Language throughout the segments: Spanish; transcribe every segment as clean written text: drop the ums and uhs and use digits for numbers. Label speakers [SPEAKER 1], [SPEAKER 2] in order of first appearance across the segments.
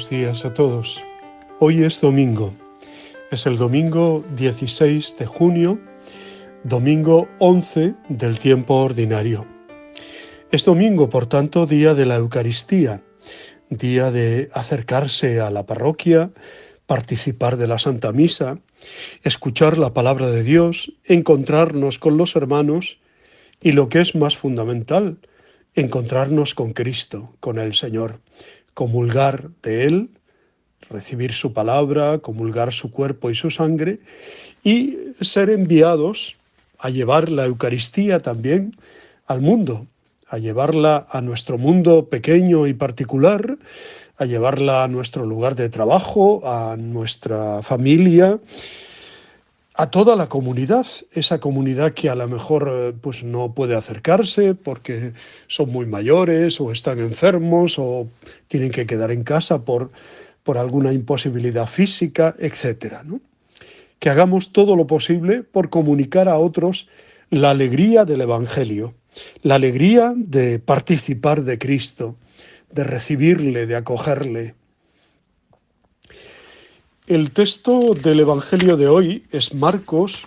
[SPEAKER 1] buenos días a todos. Hoy es domingo, es el domingo 16 de junio, domingo 11 del tiempo ordinario. Es domingo, por tanto, día de la Eucaristía, día de acercarse a la parroquia, participar de la Santa Misa, escuchar la palabra de Dios, encontrarnos con los hermanos y, lo que es más fundamental, encontrarnos con Cristo, con el Señor, comulgar de Él, recibir su palabra, comulgar su cuerpo y su sangre y ser enviados a llevar la Eucaristía también al mundo, a llevarla a nuestro mundo pequeño y particular, a llevarla a nuestro lugar de trabajo, a nuestra familia, a toda la comunidad, esa comunidad que a lo mejor pues no puede acercarse porque son muy mayores o están enfermos o tienen que quedar en casa por alguna imposibilidad física, etcétera, ¿no? Que hagamos todo lo posible por comunicar a otros la alegría del Evangelio, la alegría de participar de Cristo, de recibirle, de acogerle. El texto del Evangelio de hoy es Marcos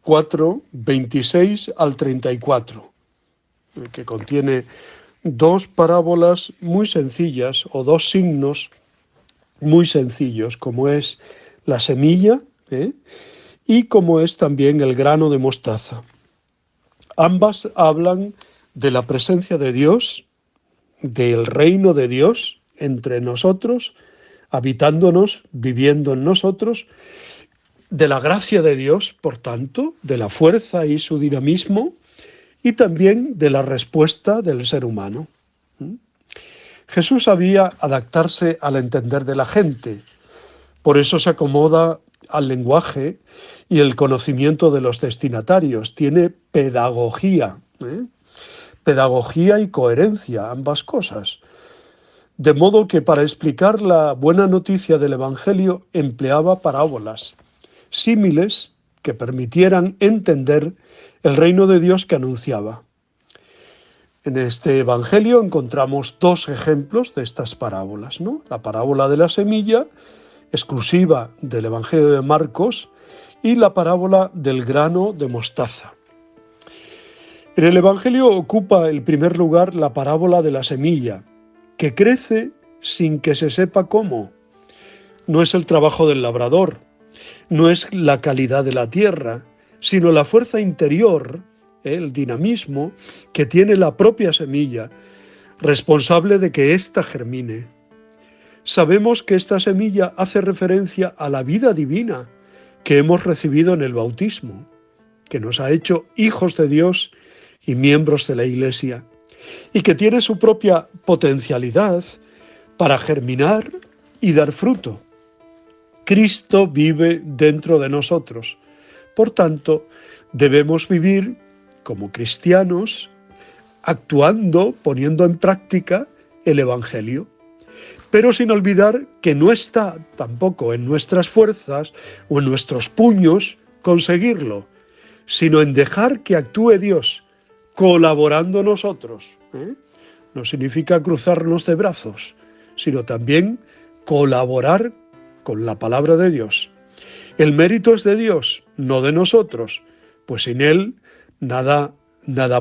[SPEAKER 1] 4, 26 al 34, que contiene dos parábolas muy sencillas o dos signos muy sencillos, como es la semilla y como es también el grano de mostaza. Ambas hablan de la presencia de Dios, del reino de Dios entre nosotros, habitándonos, viviendo en nosotros, de la gracia de Dios, por tanto, de la fuerza y su dinamismo, y también de la respuesta del ser humano. Jesús sabía adaptarse al entender de la gente, por eso se acomoda al lenguaje y el conocimiento de los destinatarios, tiene pedagogía, pedagogía y coherencia, ambas cosas. De modo que para explicar la buena noticia del Evangelio empleaba parábolas, símiles que permitieran entender el reino de Dios que anunciaba. En este Evangelio encontramos dos ejemplos de estas parábolas, ¿no? La parábola de la semilla, exclusiva del Evangelio de Marcos, y la parábola del grano de mostaza. En el Evangelio ocupa el primer lugar la parábola de la semilla, que crece sin que se sepa cómo. No es el trabajo del labrador, no es la calidad de la tierra, sino la fuerza interior, el dinamismo que tiene la propia semilla, responsable de que ésta germine. Sabemos que esta semilla hace referencia a la vida divina que hemos recibido en el bautismo, que nos ha hecho hijos de Dios y miembros de la Iglesia, y que tiene su propia potencialidad para germinar y dar fruto. Cristo vive dentro de nosotros. Por tanto, debemos vivir como cristianos, actuando, poniendo en práctica el Evangelio, pero sin olvidar que no está tampoco en nuestras fuerzas o en nuestros puños conseguirlo, sino en dejar que actúe Dios, colaborando nosotros. No significa cruzarnos de brazos, sino también colaborar con la palabra de Dios. El mérito es de Dios, no de nosotros, pues sin Él nada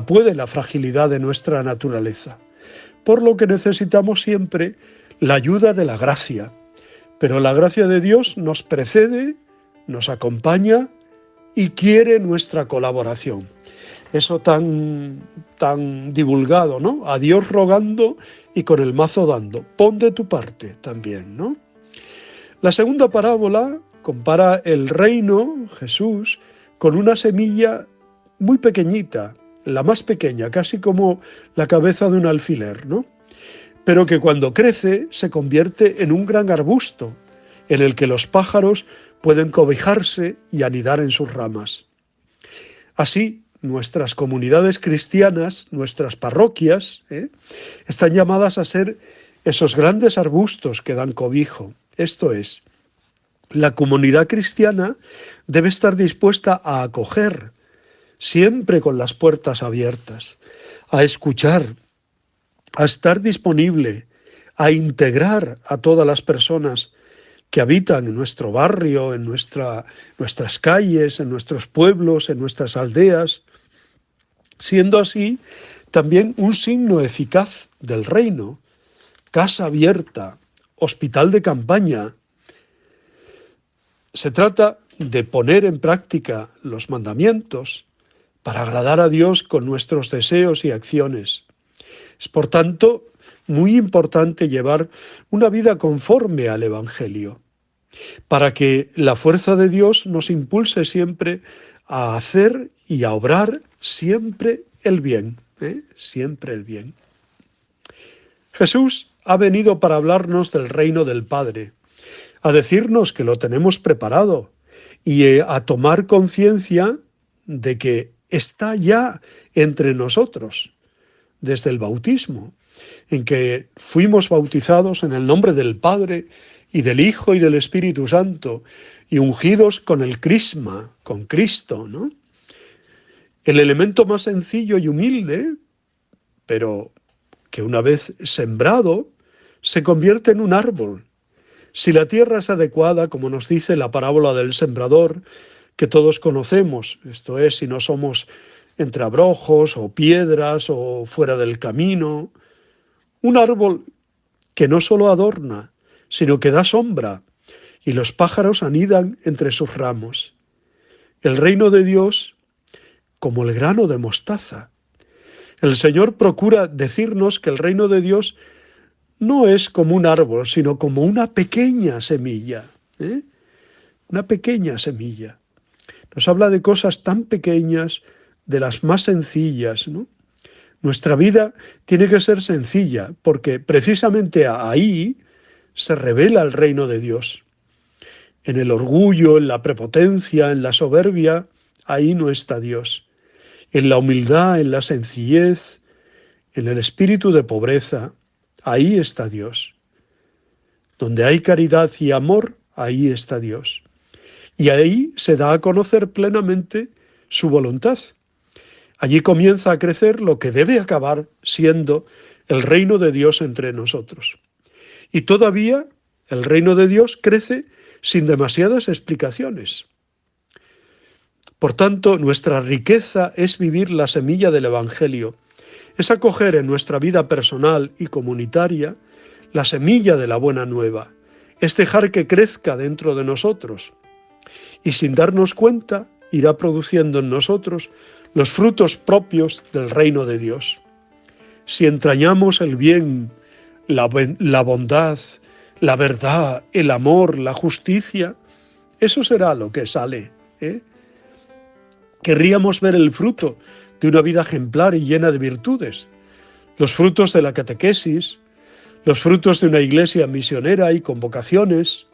[SPEAKER 1] puede la fragilidad de nuestra naturaleza. Por lo que necesitamos siempre la ayuda de la gracia. Pero la gracia de Dios nos precede, nos acompaña y quiere nuestra colaboración. Eso tan divulgado, ¿no? A Dios rogando y con el mazo dando. Pon de tu parte también, ¿no? La segunda parábola compara el reino, Jesús, con una semilla muy pequeñita, la más pequeña, casi como la cabeza de un alfiler, ¿no? Pero que cuando crece se convierte en un gran arbusto, en el que los pájaros pueden cobijarse y anidar en sus ramas. Así, nuestras comunidades cristianas, nuestras parroquias, están llamadas a ser esos grandes arbustos que dan cobijo. Esto es, la comunidad cristiana debe estar dispuesta a acoger, siempre con las puertas abiertas, a escuchar, a estar disponible, a integrar a todas las personas que habitan en nuestro barrio, en nuestras calles, en nuestros pueblos, en nuestras aldeas, siendo así también un signo eficaz del reino, casa abierta, hospital de campaña. Se trata de poner en práctica los mandamientos para agradar a Dios con nuestros deseos y acciones. Es, por tanto, muy importante llevar una vida conforme al Evangelio, para que la fuerza de Dios nos impulse siempre a hacer y a obrar siempre el bien, siempre el bien. Jesús ha venido para hablarnos del reino del Padre, a decirnos que lo tenemos preparado y a tomar conciencia de que está ya entre nosotros desde el bautismo, en que fuimos bautizados en el nombre del Padre y del Hijo y del Espíritu Santo y ungidos con el crisma, con Cristo, ¿no? El elemento más sencillo y humilde, pero que una vez sembrado, se convierte en un árbol. Si la tierra es adecuada, como nos dice la parábola del sembrador, que todos conocemos, esto es, si no somos entre abrojos o piedras o fuera del camino, un árbol que no solo adorna, sino que da sombra, y los pájaros anidan entre sus ramos. El reino de Dios, como el grano de mostaza. El Señor procura decirnos que el reino de Dios no es como un árbol, sino como una pequeña semilla, una pequeña semilla. Nos habla de cosas tan pequeñas, de las más sencillas, ¿no? Nuestra vida tiene que ser sencilla, porque precisamente ahí se revela el reino de Dios. En el orgullo, en la prepotencia, en la soberbia, ahí no está Dios. En la humildad, en la sencillez, en el espíritu de pobreza, ahí está Dios. Donde hay caridad y amor, ahí está Dios. Y ahí se da a conocer plenamente su voluntad. Allí comienza a crecer lo que debe acabar siendo el reino de Dios entre nosotros. Y todavía el reino de Dios crece sin demasiadas explicaciones. Por tanto, nuestra riqueza es vivir la semilla del Evangelio, es acoger en nuestra vida personal y comunitaria la semilla de la buena nueva, es dejar que crezca dentro de nosotros y sin darnos cuenta irá produciendo en nosotros los frutos propios del reino de Dios. Si entrañamos el bien, la bondad, la verdad, el amor, la justicia, eso será lo que sale, Querríamos ver el fruto de una vida ejemplar y llena de virtudes, los frutos de la catequesis, los frutos de una iglesia misionera y con vocaciones.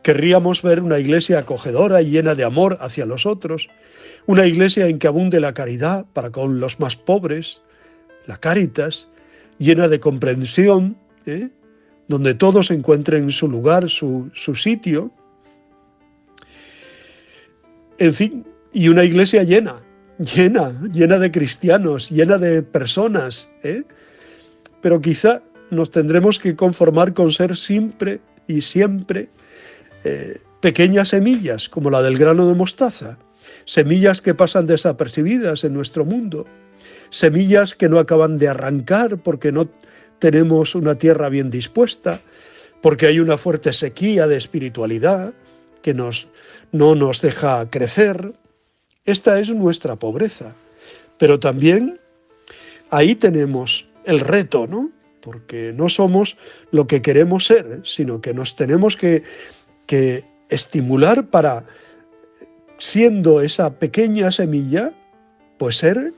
[SPEAKER 1] Querríamos ver una iglesia acogedora y llena de amor hacia los otros, una iglesia en que abunde la caridad para con los más pobres, la Cáritas, llena de comprensión, donde todos encuentren su lugar, su sitio. En fin, y una iglesia llena de cristianos, llena de personas, Pero quizá nos tendremos que conformar con ser siempre pequeñas semillas, como la del grano de mostaza, semillas que pasan desapercibidas en nuestro mundo, semillas que no acaban de arrancar porque no tenemos una tierra bien dispuesta, porque hay una fuerte sequía de espiritualidad que no nos deja crecer. Esta es nuestra pobreza, pero también ahí tenemos el reto, ¿no? Porque no somos lo que queremos ser, sino que nos tenemos que estimular para, siendo esa pequeña semilla, pues ser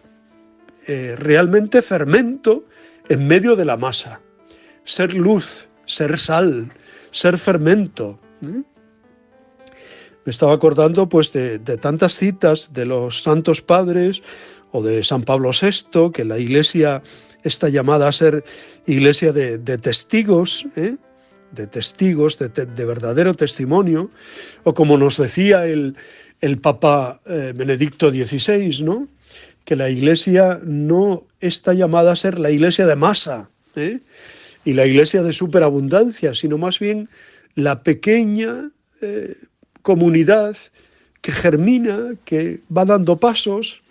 [SPEAKER 1] realmente fermento en medio de la masa, ser luz, ser sal, ser fermento. Me estaba acordando pues de tantas citas de los santos padres o de San Pablo VI, que la Iglesia está llamada a ser iglesia de testigos, de verdadero testimonio, o como nos decía el Papa Benedicto XVI, ¿no? Que la Iglesia no está llamada a ser la iglesia de masa, y la iglesia de superabundancia, sino más bien la pequeña comunidad que germina, que va dando pasos,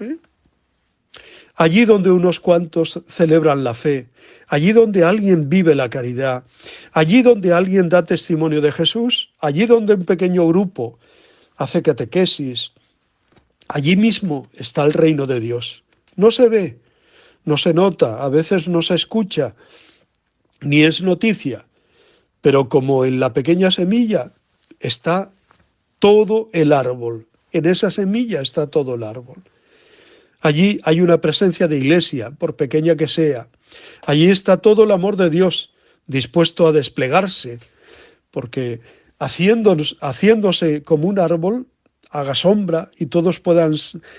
[SPEAKER 1] allí donde unos cuantos celebran la fe, allí donde alguien vive la caridad, allí donde alguien da testimonio de Jesús, allí donde un pequeño grupo hace catequesis, allí mismo está el reino de Dios. No se ve, no se nota, a veces no se escucha, ni es noticia, pero como en la pequeña semilla está todo el árbol, en esa semilla está todo el árbol. Allí hay una presencia de iglesia, por pequeña que sea. Allí está todo el amor de Dios dispuesto a desplegarse, porque haciéndose como un árbol, haga sombra y todos puedan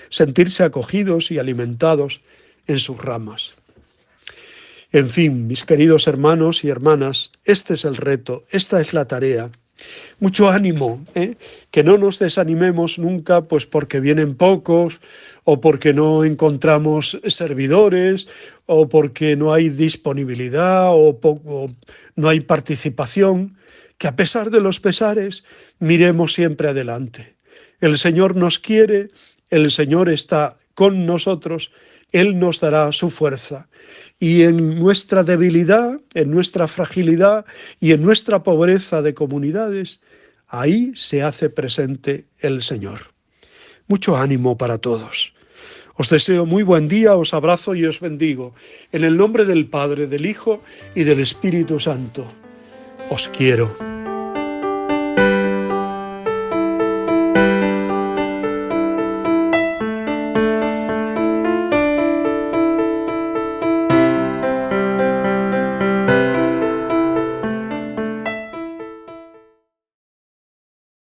[SPEAKER 1] sentirse acogidos y alimentados en sus ramas. En fin, mis queridos hermanos y hermanas, este es el reto, esta es la tarea. Mucho ánimo, que no nos desanimemos nunca, pues porque vienen pocos, o porque no encontramos servidores, o porque no hay disponibilidad, o no hay participación, que a pesar de los pesares, miremos siempre adelante. El Señor nos quiere, el Señor está con nosotros, Él nos dará su fuerza. Y en nuestra debilidad, en nuestra fragilidad y en nuestra pobreza de comunidades, ahí se hace presente el Señor. Mucho ánimo para todos. Os deseo muy buen día, os abrazo y os bendigo. En el nombre del Padre, del Hijo y del Espíritu Santo. Os quiero.